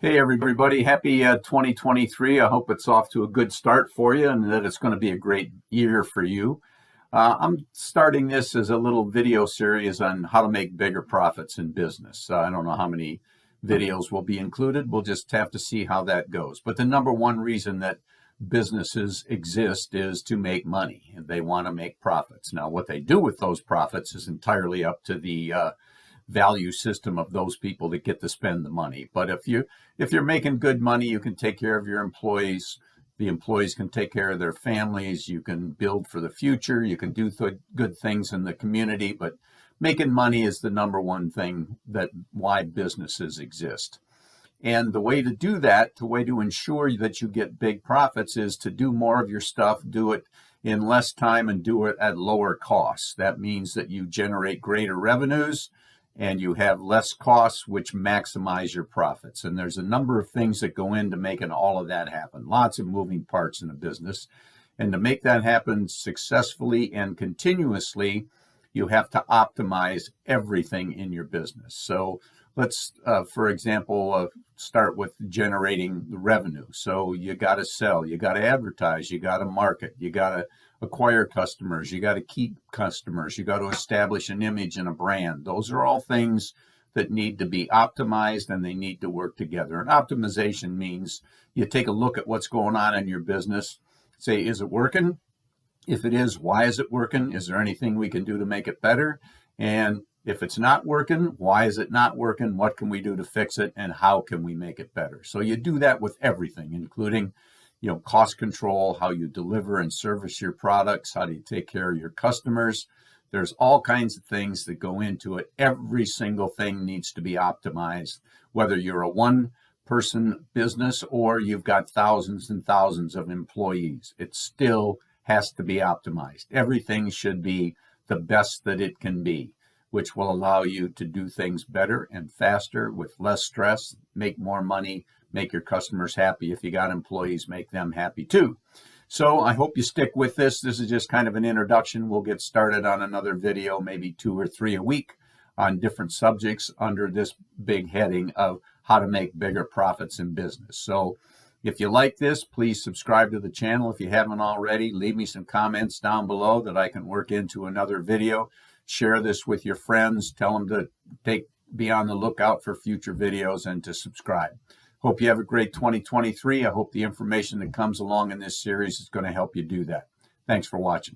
Hey everybody, happy 2023. I hope it's off to a good start for you and that it's going to be a great year for you. I'm starting this as a little video series on how to make bigger profits in business. I don't know how many videos will be included. We'll just have to see how that goes. But the number one reason that businesses exist is to make money. They want to make profits. Now, what they do with those profits is entirely up to the value system of those people that get to spend the money. But if you're making good money, you can take care of your employees. The employees can take care of their families. You can build for the future. You can do good things in the community. But making money is the number one thing that why businesses exist. And the way to do that, the way to ensure that you get big profits is to do more of your stuff, do it in less time and do it at lower costs. That means that you generate greater revenues and you have less costs, which maximize your profits. And there's a number of things that go into making all of that happen. Lots of moving parts in a business. And to make that happen successfully and continuously, you have to optimize everything in your business. So let's, for example, start with generating the revenue. So you got to sell, you got to advertise, you got to market, you got to acquire customers, you got to keep customers, you got to establish an image and a brand. Those are all things that need to be optimized and they need to work together. And optimization means you take a look at what's going on in your business, say, is it working? If it is, why is it working? Is there anything we can do to make it better? And if it's not working, why is it not working? What can we do to fix it? And how can we make it better? So you do that with everything, including, cost control, how you deliver and service your products, how do you take care of your customers. There's all kinds of things that go into it. Every single thing needs to be optimized, whether you're a one-person business or you've got thousands and thousands of employees. It still has to be optimized. Everything should be the best that it can be, which will allow you to do things better and faster with less stress, make more money, make your customers happy. If you got employees, make them happy too. So I hope you stick with this. This is just kind of an introduction. We'll get started on another video, maybe 2 or 3 a week on different subjects under this big heading of how to make bigger profits in business. So if you like this, please subscribe to the channel. If you haven't already, leave me some comments down below that I can work into another video. Share this with your friends. Tell them to be on the lookout for future videos and to subscribe. Hope you have a great 2023. I hope the information that comes along in this series is going to help you do that. Thanks for watching.